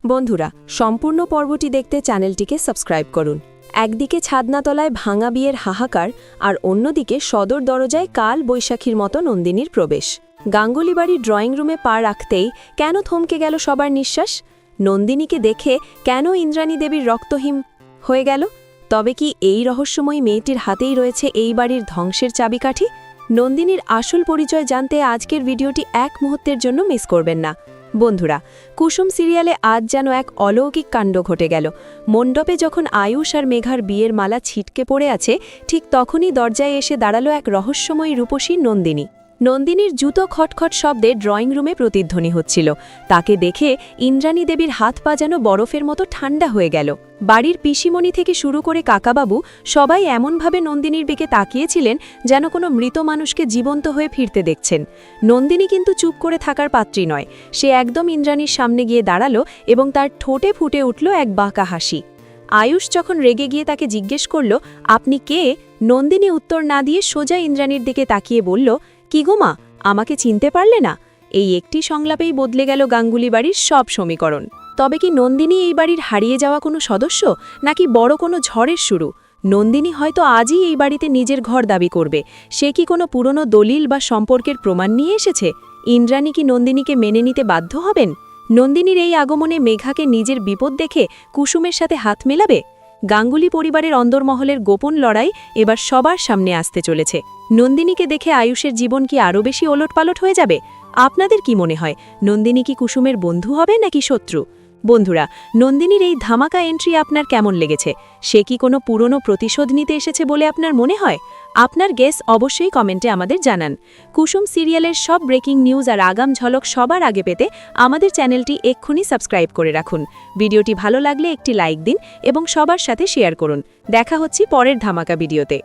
বন্ধুরা, সম্পূর্ণ পর্বটি দেখতে চ্যানেলটিকে সাবস্ক্রাইব করুন। একদিকে ছাদনাতলায় ভাঙা বিয়ের হাহাকার আর অন্যদিকে সদর দরজায় কাল বৈশাখীর মতো নন্দিনীর প্রবেশ। গাঙ্গুলি বাড়ির ড্রয়িং রুমে পা রাখতেই কেন থমকে গেল সবার নিঃশ্বাস? নন্দিনীকে দেখে কেন ইন্দ্রাণী দেবীর রক্তহীন হয়ে গেল? তবে কি এই রহস্যময়ী মেয়েটির হাতেই রয়েছে এই বাড়ির ধ্বংসের চাবিকাঠি? নন্দিনীর আসল পরিচয় জানতে আজকের ভিডিওটি এক মুহূর্তের জন্য মিস করবেন না। বন্ধুরা, কুসুম সিরিয়ালে আজ যেন এক অলৌকিক কাণ্ড ঘটে গেল। মণ্ডপে যখন আয়ুষ আর মেঘার বিয়ের মালা ছিটকে পড়ে আছে, ঠিক তখনই দরজায় এসে দাঁড়ালো এক রহস্যময়ী রূপসী নন্দিনী। নন্দিনীর জুতো খটখট শব্দে ড্রয়িং রুমে প্রতিধ্বনি হচ্ছিল। তাকে দেখে ইন্দ্রাণী দেবীর হাত পা যেন বরফের মতো ঠান্ডা হয়ে গেল। বাড়ির পিসিমণি থেকে শুরু করে কাকাবাবু সবাই এমনভাবে নন্দিনীর দিকে তাকিয়েছিলেন যেন কোনো মৃত মানুষকে জীবন্ত হয়ে ফিরতে দেখছেন। নন্দিনী কিন্তু চুপ করে থাকার পাত্রী নয়। সে একদম ইন্দ্রাণীর সামনে গিয়ে দাঁড়ালো এবং তার ঠোঁটে ফুটে উঠল এক বাঁকা হাসি। আয়ুষ যখন রেগে গিয়ে তাকে জিজ্ঞেস করল, আপনি কে? নন্দিনী উত্তর না দিয়ে সোজা ইন্দ্রাণীর দিকে তাকিয়ে বলল, কি গো মা, আমাকে চিনতে পারলে না? এই একটি সংলাপেই বদলে গেল গাঙ্গুলি বাড়ির সব সমীকরণ। তবে কি নন্দিনী এই বাড়ির হারিয়ে যাওয়া কোনো সদস্য, নাকি বড় কোনো ঝড়ের শুরু? নন্দিনী হয়তো আজই এই বাড়িতে নিজের ঘর দাবি করবে। সে কি কোনো পুরনো দলিল বা সম্পর্কের প্রমাণ নিয়ে এসেছে? ইন্দ্রাণী কি নন্দিনীকে মেনে নিতে বাধ্য হবেন? নন্দিনীর এই আগমনে মেঘাকে নিজের বিপদ দেখে কুসুমের সাথে হাত মেলাবে? গাঙ্গুলি পরিবারের অন্দরমহলের গোপন লড়াই এবার সবার সামনে আসতে চলেছে। নন্দিনীকে দেখে আয়ুষের জীবন কি আরও বেশি ওলটপালট হয়ে যাবে? আপনাদের কি মনে হয়, নন্দিনী কি কুসুমের বন্ধু হবে নাকি শত্রু? বন্ধুরা, নন্দিনীর এই ধামাকা এন্ট্রি আপনার কেমন লেগেছে? সে কি কোনো পুরনো প্রতিশোধ নিতে এসেছে বলে আপনার মনে হয়? আপনার গেস অবশ্যই কমেন্টে আমাদের জানান। কুসুম সিরিয়ালের সব ব্রেকিং নিউজ আর আগাম ঝলক সবার আগে পেতে আমাদের চ্যানেলটি এক্ষুনি সাবস্ক্রাইব করে রাখুন। ভিডিওটি ভালো লাগলে একটি লাইক দিন এবং সবার সাথে শেয়ার করুন। দেখা হচ্ছে পরের ধামাকা ভিডিওতে।